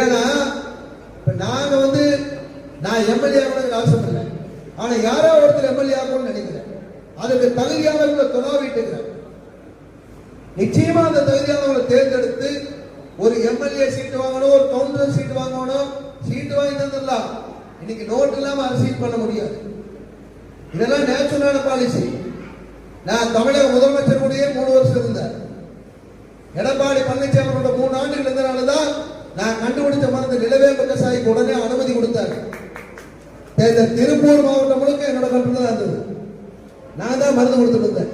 ஏன்னா நாங்க நான் எம்எல்ஏ ஆகணுங்கிற ஆசை இல்லை. ஆனா யாரோ ஒருத்தர் எம்எல்ஏ ஆகணும்னு நினைக்கிறேன். அதுக்கு தகுதியானவர்களை தொடாவிட்டு இருக்கிறேன். நிச்சயமா அந்த தகுதியானவர்களை தேர்ந்தெடுத்து ஒரு எம்எல்ஏ சீட்டு வாங்கணும், ஒரு கவுன்சிலர் சீட்டு வாங்கணும். சீட்டு வாங்கி தந்துடலாம். இன்னைக்கு நோட்டு இல்லாம அரசியல் பண்ண முடியாது. இதெல்லாம் நேச்சுரலான பாலிசி. நான் தமிழக முதலமைச்சர் கூடயே 3 வருஷம் இருந்தேன். எடப்பாடி பழனிசாமியோட 3 ஆண்டுகள் இருந்தனாலதான் நான் கண்டுபிடிச்ச மருந்து நிலவேம்பு கசாய்க்கு உடனே அனுமதி கொடுத்தாரு. திருப்பூர் மாவட்டம் முழுக்க என்னோட கட்டுல தான் இருந்தது. நான் தான் மருந்து கொடுத்துட்டு இருந்தேன்.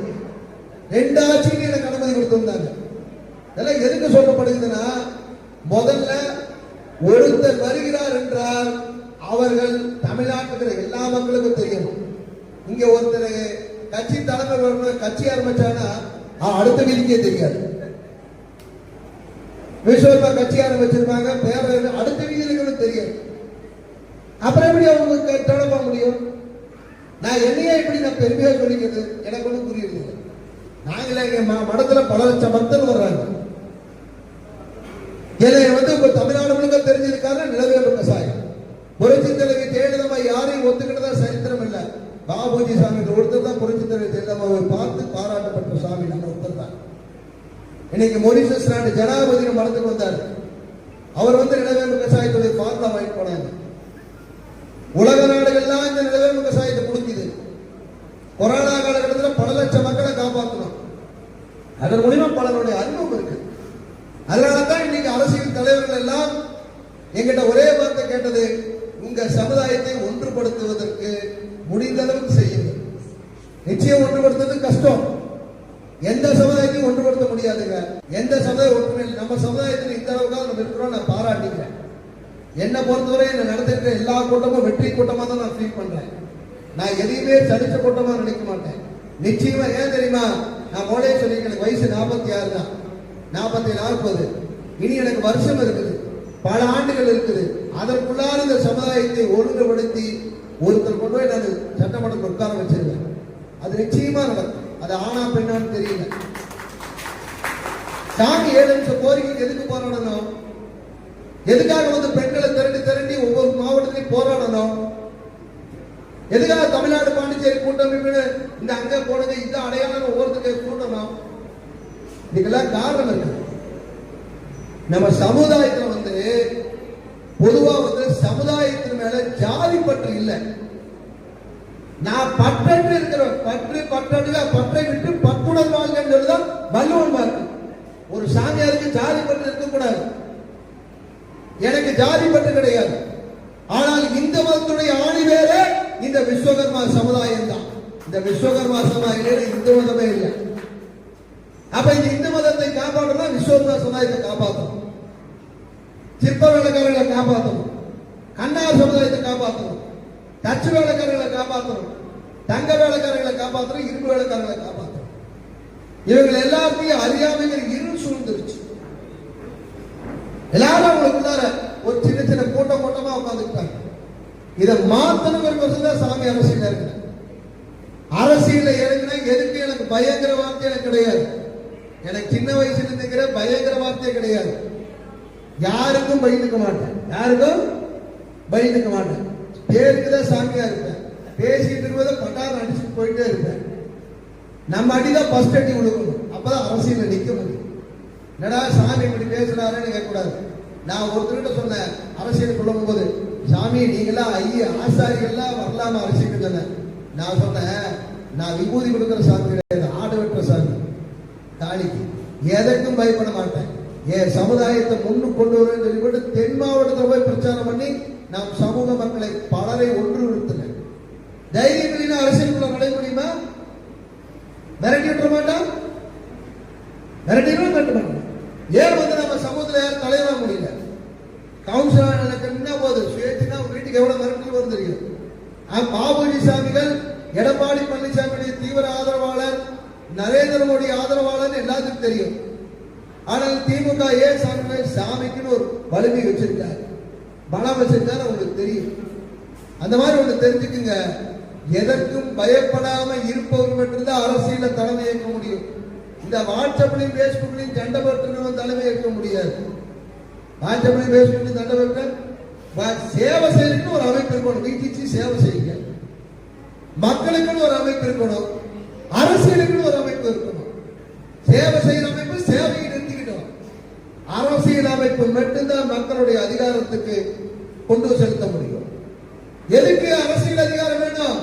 2 ஆட்சிக்கு எனக்கு அனுமதி கொடுத்திருந்தாங்க. இதெல்லாம் எதுக்கு சொல்லப்படுகிறதுன்னா, முதல்ல ஒருத்தர் வருகிறார் என்றால் அவர்கள் தமிழ்நாட்டுக்கு எல்லா மக்களுக்கும் தெரியணும். இங்க ஒருத்தர் கட்சி தலைமை கட்சி ஆரம்பிச்சானா அடுத்த வீதிக்கே தெரியாது. விஸ்வமா கட்சி ஆரம்பிச்சிருப்பாங்க, பேர அடுத்த வீதிகளுக்கு தெரியாது. அப்புறம் எப்படி அவங்க தொடங்க முடியும்? நான் என்னையே இப்படி நான் பெருமையா சொல்லிக்கிறது எனக்கு ஒன்றும் புரியுது. நாங்களே எங்க மடத்துல பல லட்சம் பக்தர் வர்றாங்க. என்னை இப்ப தமிழ்நாடு முழுக்க தெரிஞ்சிருக்காரு நிலவேம்பு கசாயம். புரட்சி தலைவி ஜெயலலிதா யாரையும் ஒத்துக்கிட்டதா சரித்திரம் இல்லை. பாபுஜி சாமி ஒருத்தர் தான் புரட்சி தலைவி ஜெயலலிதாவை பார்த்து பாராட்டப்பட்ட சாமி நம்ம ஒருத்தர் தான். இன்னைக்கு மொரிஷியஸ் நாட்டு ஜனாதிபதி மரத்துக்கு வந்தார். அவர் நிலவேம்பு கசாயத்துடைய பார்லா வாங்கிட்டு போனாங்க. உலக நாடுகள்லாம் இந்த நிலவேம்பு கசாயத்தை கொடுக்குது. கொரோனா காலகட்டத்தில் பல லட்சம் மக்களை காப்பாற்றணும். அதன் மூலியமா பலருடைய அனுபவம் இருக்கு. அதனாலதான் இன்னைக்கு அரசியல் தலைவர்கள் எல்லாம் எங்கிட்ட ஒரே வார்த்தை கேட்டது, உங்க சமுதாயத்தை ஒன்றுபடுத்துவதற்கு முடிந்த அளவுக்கு செய்யுங்க. நிச்சயம் ஒன்றுபடுத்துறது கஷ்டம். எந்த சமுதாயத்தையும் ஒன்றுபடுத்த முடியாதுங்க. எந்த சமுதாயம் ஒற்றுமை நம்ம சமுதாயத்தில் இந்த அளவுக்கு நம்ம இருக்கிறோம். நான் பாராட்டிக்கிறேன். என்னை பொறுத்தவரை என்ன நடத்திருக்கிற எல்லா கூட்டமும் வெற்றி கூட்டமா தான் நான் ஃபீல் பண்றேன். நான் எதையுமே சடிச்ச கூட்டமா நினைக்க மாட்டேன். நிச்சயமா ஏன் தெரியுமா, நான் மோலே சொல்லியிருக்கேன். எனக்கு வயசு 46 தான், 47 40. இனி எனக்கு வருஷம் இருக்குது, பல ஆண்டுகள் இருக்குது. அதற்குள்ளார இந்த சமுதாயத்தை ஒழுங்குபடுத்தி ஒருத்தர் கொண்டு போய் நான் சட்டமன்றத்தில் உட்கார வச்சிருவேன். அது நிச்சயமா நடக்கும். அது ஆனா பெண்ணான்னு தெரியல. சாமி 7 நிமிஷம் கோரிக்கை எதுக்கு போராடணும்? எதுக்காக பெண்களை திரண்டி ஒவ்வொரு மாவட்டத்திலையும் போராடணும்? எதுக்காக தமிழ்நாடு பாண்டிச்சேரி கூட்டமைப்பு இந்த அங்க போனது இந்த அடையாளம் ஒவ்வொருத்தருக்கு கூட்டணும்? இதுக்கெல்லாம் காரணம் இருக்கு. நம்ம சமுதாயத்துல பொதுவா சமுதாயத்தின் மேல ஜாதி பற்று இல்லை. நான் பற்றற்று இருக்கிற பற்றை விட்டு பற்றுடன் வாழ்கின்றதுதான் வள்ளுவன் வாக்கு. ஒரு சாமியாருக்கு ஜாதி பற்று இருக்கக்கூடாது. எனக்கு ஜாதி பற்று கிடையாது. ஆனால் இந்த மதத்துடைய ஆணி வேற இந்த விஸ்வகர்மா சமுதாயம் தான். இந்த விஸ்வகர்மா சமுதாயம் இந்து மதமே இல்லை. அப்ப இந்த இந்து மதத்தை காப்பாற்றணும், விஸ்வகர்மா சமுதாயத்தை காப்பாற்றணும், சிற்ப வேலைக்காரர்களை காப்பாற்றணும், கண்ணார் சமுதாயத்தை காப்பாற்றணும், தச்சு வேலைக்காரர்களை காப்பாற்றணும், தங்க வேலைக்காரர்களை காப்பாற்றணும், இரும்பு வேலைக்காரர்களை காப்பாற்றணும். இவங்க எல்லாத்தையும் அறியாமைங்கிற இருள் சூழ்ந்துருச்சு. எல்லாரும் அவங்களுக்குள்ளார ஒரு சின்ன சின்ன கூட்டமா உட்காந்துக்கிட்டாங்க. இதை மாத்தணும் சாமி அரசியல் இருக்கு. அரசியல இறங்கினா எதுக்கு எனக்கு பயங்கர வார்த்தை எனக்கு கிடையாது. எனக்கு சின்ன வயசுல இருக்கிற பயங்கர வார்த்தை கிடையாது. யாருக்கும் பயந்துக்க மாட்டேன். பேருக்குதான் சாமியா இருப்பேன். பேசிட்டு இருப்பதை பட்டாரம் அடிச்சுட்டு போயிட்டே இருப்பேன். நம்ம அடிதான் ஃபர்ஸ்ட் அடி விழுக்கணும். அப்பதான் அரசியல நிக்க முடியும். என்னடா சாமி இப்படி பேசுறாருன்னு கேட்கக்கூடாது. நான் ஒருத்தர்கிட்ட சொன்னேன், அரசியல் சொல்லும் போது, சாமி நீங்களாம் ஆசாரிகள்லாம் வரலாம அரசியல் சொன்னேன். நான் சொன்னேன், நான் விபூதி கொடுக்கிற சாமி கிடையாது, ஆடு வெட்டுற சாமி. தாலிக்கு எதற்கும் பயப்பட மாட்டேன். என் சமுதாயத்தை முன்னுக்கு கொண்டு வருவேன் சொல்லிவிட்டு தென் மாவட்டத்தில் போய் பிரச்சாரம் பண்ணி நாம் சமூக மக்களை பலரை ஒன்று நிறுத்தினேன். தைரியம் அரசியலுக்குள்ள நுழைய முடியுமா? மிரட்டி விட்டுற மாட்டான். மிரட்டிடும் கட்ட மாட்டான். ஏன் நம்ம சமூகத்தில் யாரும் தலைவர முடியல? கவுன்சிலர் எனக்கு என்ன போது சுயேட்சினா வீட்டுக்கு எவ்வளவு மிரட்டல் வரும் தெரியும். பாபுஜி சாமிகள் எடப்பாடி பழனிசாமியுடைய தீவிர ஆதரவாளர், நரேந்திர மோடி ஆதரவாளர் எல்லாத்துக்கும் தெரியும். ஆனால் திமுக ஏன் சாமிக்குன்னு ஒரு வலிமை வச்சிருக்காரு, பலம் வச்சிருக்காரு உங்களுக்கு தெரியும். அந்த மாதிரி ஒண்ணு தெரிஞ்சுக்குங்க. எதற்கும் பயப்படாம இருப்பவர் மட்டும்தான் அரசியல தலைமை ஏற்க முடியும். இந்த வாட்ஸ்அப்லையும் பேஸ்புக்லையும் சண்டை போட்டு தலைமை ஏற்க முடியாது. பாஞ்சமணி பேசிட்டு தண்டை வைப்பேன். சேவை செய்யறதுக்கு ஒரு அமைப்பு இருக்கணும். வீட்டுச்சு சேவை செய்யுங்க. மக்களுக்குன்னு ஒரு அமைப்பு இருக்கணும். அரசியலுக்குன்னு ஒரு அமைப்பு இருக்கணும். சேவை செய்யற அமைப்பு சேவையை நிறுத்திக்கிட்டோம். அரசியல் அமைப்பு மட்டும்தான் மக்களுடைய அதிகாரத்துக்கு கொண்டு செலுத்த முடியும். எதுக்கு அரசியல் அதிகாரம் வேணும்?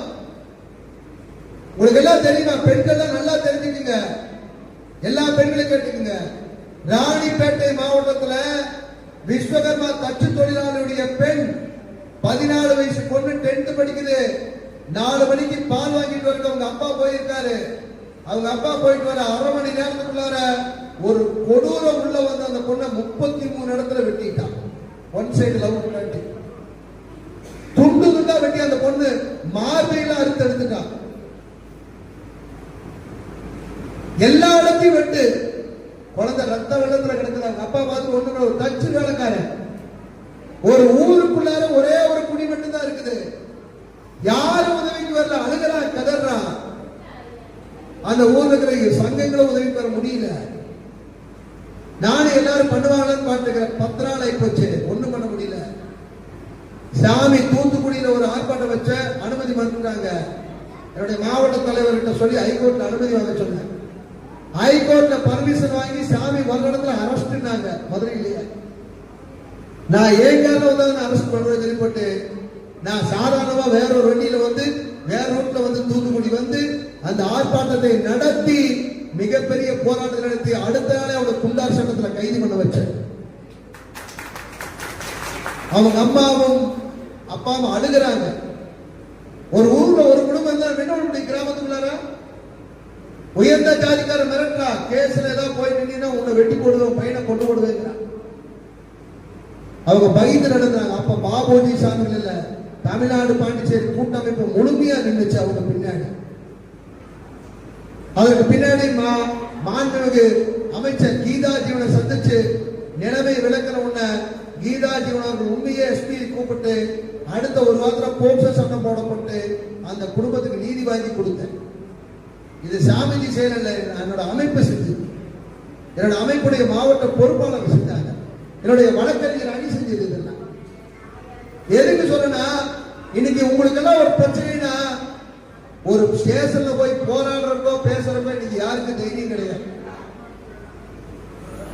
உங்களுக்கு எல்லாம் தெரியுமா? பெண்கள் நல்லா தெரிஞ்சுக்குங்க. எல்லா பெண்களும் கேட்டுக்குங்க. ராணிப்பேட்டை மாவட்டத்துல விஸ்வகர்மா தச்சு தொழிலாளருடைய பெண் 14 வயசு பொண்ணு 10th படிக்குது. 4 மணிக்கு பால் வாங்கிட்டு வர அவங்க அப்பா போயிருக்காரு. அவங்க அப்பா போயிட்டு வர அரை மணி நேரத்துக்குள்ளார ஒரு கொடூரம் உள்ள வந்து அந்த பொண்ணை 33 இடத்துல வெட்டிட்டான். ஒன் சைடு லவ் பண்ணி துண்டு துண்டா வெட்டி அந்த பொண்ணு மார்பையில அறுத்து எடுத்துட்டான். எல்லா இடத்தையும் வெட்டு. குழந்தை ரத்த வெள்ளத்துல கிடக்குறாங்க. அப்பா பார்த்து ஒண்ணு ஒரு தச்சு வேலைக்காரன். ஒரு ஊருக்குள்ளார ஒரே ஒரு குடி மட்டும் தான் இருக்குது. யாரும் உதவிக்கு வரல. அழுகிறா, கதறா. அந்த ஊர்ல இருக்கிற சங்கங்களும் உதவி பெற முடியல. நானும் எல்லாரும் பண்ணுவாங்கன்னு பாத்துக்கிறேன். 10 நாள் ஆகி போச்சு, ஒண்ணும் பண்ண முடியல. சாமி தூத்துக்குடியில ஒரு ஆர்ப்பாட்டம் வச்ச அனுமதி மறுத்துட்டாங்க. என்னுடைய மாவட்ட தலைவர்கிட்ட சொல்லி ஹைகோர்ட்ல அனுமதி வாங்க சொன்னேன். ஹைகோர்ட்ல பர்மிஷன் வாங்கி சாமி வர இடத்துல அரெஸ்ட்னாங்க. மதுரையிலேயே நான் ஏங்கால வந்து அரெஸ்ட் பண்றது சொல்லிப்பட்டு நான் சாதாரணமா வேற ஒரு வண்டியில வந்து வேற ரூட்ல வந்து தூத்துக்குடி வந்து அந்த ஆர்ப்பாட்டத்தை நடத்தி மிகப்பெரிய போராட்டத்தை நடத்தி அடுத்த நாளே அவட குண்டார் சட்டத்துல கைது பண்ண வச்சேன். அவங்க அம்மாவும் அப்பாவும் அழுகிறாங்க. ஒரு ஊர்ல ஒரு குடும்பம் தான் வெண்ணூர் கிராமத்துக்குள்ளார உயர்ந்த ஜாதிக்கார மிரட்டா, கேஸ்ல ஏதாவது போய் நின்னா உன்னை வெட்டி போடுவேன், பையனை கொண்டு போடுவேங்கிறான். அவங்க பயந்து நடந்தாங்க. அப்ப பாபோஜி சாமிகள் இல்ல, தமிழ்நாடு பாண்டிச்சேரி கூட்டமைப்பு முழுமையா நின்றுச்சு அவங்க பின்னாடி. அதற்கு பின்னாடி மாண்புமிகு அமைச்சர் கீதா ஜீவனை சந்திச்சு நிலைமை விளக்கிற உடனே கீதா ஜீவன் உண்மையே எஸ்பி கூப்பிட்டு அடுத்த ஒரு வாரத்தில் போக்சோ சட்டம் போடப்பட்டு அந்த குடும்பத்துக்கு நீதி வாங்கி கொடுத்தேன். இது சாமிஜி செயல், என்னோட அமைப்பு செஞ்சு, என்னோட அமைப்புடைய மாவட்ட பொறுப்பாளர் செஞ்சாங்க, என்னுடைய வழக்கறிஞர் அணி செஞ்சது. இதெல்லாம் எதுக்கு சொல்லனா, இன்னைக்கு உங்களுக்கு எல்லாம் ஒரு பிரச்சனைனா ஒரு ஸ்டேஷன்ல போய் போராடுறப்போ பேசுறப்போ இன்னைக்கு யாருக்கு தைரியம் கிடையாது.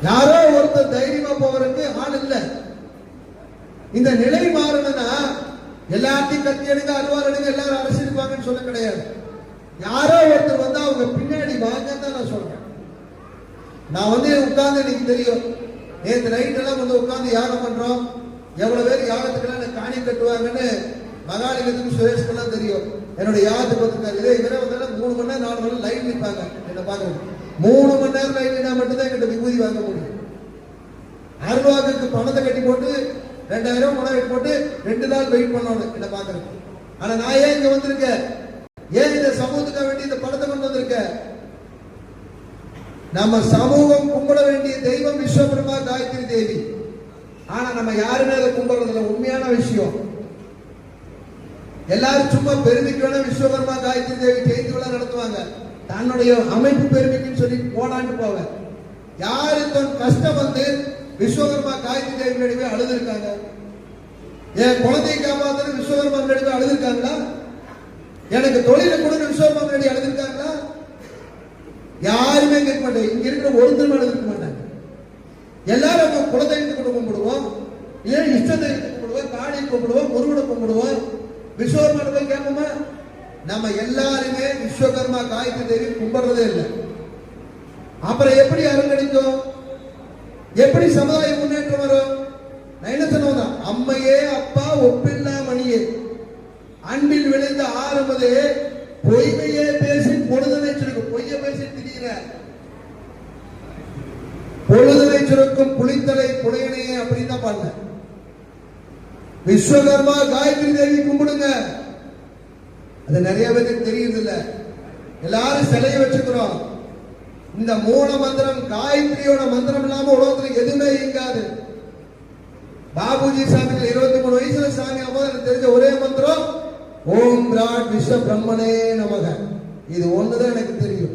யாரோ ஒருத்தர் தைரியமா போவதற்கு ஆள் இல்ல. இந்த நிலை மாறணும்னா எல்லாத்தையும் கத்தி எடுங்க, அருவாள் எடுங்க, எல்லாரும் அரசியலுக்கு சொல்ல கிடையாது. யாரோ ஒருத்தர் வந்து அவங்க பின்னாடி வாங்க தான் நான் சொல்றேன். நான் வந்து உட்கார்ந்து எனக்கு தெரியும், நேற்று நைட் எல்லாம் வந்து உட்கார்ந்து யாகம் பண்றோம், எவ்வளவு பேர் யாகத்துக்கெல்லாம் காணி கட்டுவாங்கன்னு மகாலிங்கத்துக்கு சுரேஷ்கெல்லாம் தெரியும். என்னோட யாகத்துக்கு வந்துருக்காரு. இதே இவரே வந்தாலும் 3 மணி நேரம் 4 மணி நேரம் லைன் நிற்பாங்க என்ன பாக்குறது. 3 மணி நேரம் லைன் நின்னா மட்டும்தான் எங்கிட்ட விபூதி வாங்க முடியும். அருள்வாக்குக்கு பணத்தை கட்டி போட்டு 2000 பணம் கட்டி போட்டு 2 நாள் வெயிட் பண்ணணும் என்ன பாக்குறது. ஆனா நான் ஏன் இங்க வந்திருக்கேன், ஏன் இந்த சமூகத்துக்காக வேண்டி இந்த படத்தை கொண்டு வந்திருக்க? நம்ம சமூகம் கும்பிட வேண்டிய தெய்வம் விஸ்வகர்மா காயத்ரி தேவி. ஆனா நம்ம யாருமே அதை கும்பிடுறதில்ல. உண்மையான விஷயம், எல்லாரும் சும்மா பெருமைக்கு வேணா விஸ்வகர்மா காயத்ரி தேவி ஜெயந்தி விழா நடத்துவாங்க, தன்னுடைய அமைப்பு பெருமைக்குன்னு சொல்லி போடான்னு போவ. யாரு தன் கஷ்டம் வந்து விஸ்வகர்மா காயத்ரி தேவி நடுவே அழுதுருக்காங்க? என் குழந்தையை காப்பாத்து விஸ்வகர்மா நடுவே அழுதுருக்காங்களா? எனக்கு தொழிலை கொடுன்னு விஸ்வகர்மா நடி அழுதுருக்காங்களா? யாருமே கேட்க மாட்டேன். இங்க இருக்கிற ஒருத்தரும் அழுதுருக்க மாட்டாங்க. எல்லாரும் நம்ம குலதெய்வத்தை கூட கும்பிடுவோம், இல்ல இஷ்ட தெய்வத்தை கும்பிடுவோம், காளியை கும்பிடுவோம், முருகனை கும்பிடுவோம். விஸ்வகர்மா போய் கேட்போமா? நம்ம எல்லாருமே விஸ்வகர்மா காயத்ரி தேவி கும்பிடுறதே இல்லை. அப்புறம் எப்படி அறங்கடிக்கும்? எப்படி சமுதாய முன்னேற்றம் வரும்? நான் என்ன சொன்னோம், அம்மையே அப்பா ஒப்பில்லா மணியே அன்பில் விளைந்த ஆரம்பதே பொய்மையே பேசி பொழுதனை சுருக்கும். பொய்ய பேசி திடீர பொழுதனை சுருக்கும் புளித்தலை புலையனையே அப்படின்னு தான் பாருங்க. விஸ்வகர்மா காயத்ரி தேவி கும்பிடுங்க. அது நிறைய பேருக்கு தெரியுது இல்ல. எல்லாரும் சிலையை வச்சுக்கிறோம். இந்த மூல மந்திரம் காயத்ரியோட மந்திரம் இல்லாம உலகத்துல எதுவுமே இயங்காது. பாபுஜி சாமி 23 வயசுல சாமி அப்போ எனக்கு தெரிஞ்ச ஒரே மந்திரம் ஓம் பிராட் விஸ்வ பிரம்மனே நமக. இது ஒண்ணுதான் எனக்கு தெரியும்.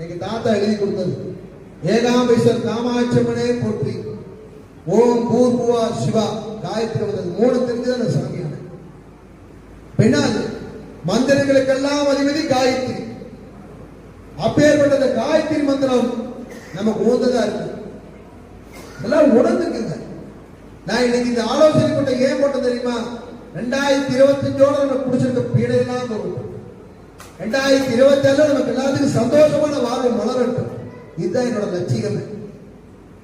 எங்க தாத்தா எழுதி கொடுத்தது. ஏகாம்பேஸ்வர் காமாட்சம்மனே போற்றி, ஓம் பூர்வா சிவா காயத்ரி மந்திரம் 3 தெரிஞ்சுதான் அந்த சாமியான பெண்ணாது மந்திரங்களுக்கெல்லாம் அதிபதி காயத்ரி. அப்பேற்பட்ட அந்த காயத்ரி மந்திரம் நமக்கு உகந்ததா இருக்கு. எல்லாம் உணர்ந்துக்குங்க. நான் இன்னைக்கு இந்த ஆலோசனை கொண்ட ஏன் போட்டது தெரியுமா? 2025ஓட நமக்கு பிடிச்சிருக்க பீடையெல்லாம் போகட்டும். 2027 நமக்கு எல்லாத்துக்கும் சந்தோஷமான வாழ்வு மலரட்டும். இதுதான் என்னோட லட்சியம்.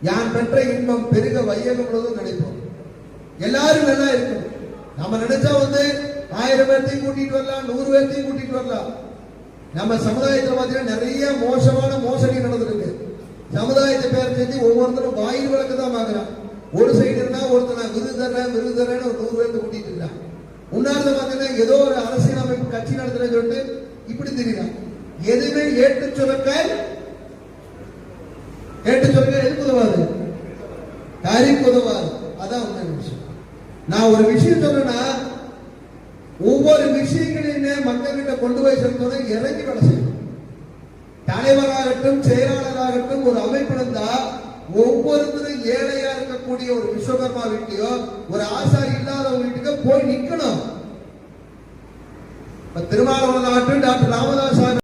யான் பெற்ற இன்பம் பெருக வையகம் முழுவதும் நினைப்போம். எல்லாரும் நல்லா இருக்கணும். நம்ம நினைச்சா 1000 பேர்த்தையும் கூட்டிட்டு வரலாம், 100 பேர்த்தையும் கூட்டிட்டு வரலாம். நம்ம சமுதாயத்தில் பார்த்தீங்கன்னா நிறைய மோசமான மோசடி நடந்திருக்கு. சமுதாயத்தை பேர் செஞ்சு ஒவ்வொருத்தரும் வாயில் விளக்கு தான் வாங்குறான். ஒரு சைடு இருந்தா ஒருத்தர் நான் விருது தரேன்னு ஒரு 100 பேர்த்து கூட்டிட்டு இருக்கான். உன்னார்த்த பார்த்தீங்கன்னா ஏதோ ஒரு அரசியல் அமைப்பு கட்சி நடத்துறேன்னு சொல்லிட்டு இப்படி தெரியுறான். எதுவுமே ஏட்டு சுரக்காய் எதுக்கு உதவாது? கறிக்கு உதவாது. அதான் உண்மை விஷயம். நான் ஒரு விஷயம் சொன்னா ஒவ்வொரு விஷயங்களையுமே மக்கள்கிட்ட கொண்டு போய் செலுத்தணும். இறங்கி வேலை செய்யணும். தலைவராகட்டும் செயலாளராகட்டும் ஒரு அமைப்பு இருந்தா ஒவ்வொருத்தரும் ஏழையா இருக்கக்கூடிய ஒரு விஸ்வகர்மா வீட்டையோ ஒரு ஆசாரி இல்லாதவங்க வீட்டுக்கு போய் நிக்கணும். திருமாவளவன் ஆகட்டும், டாக்டர் ராமதாஸ்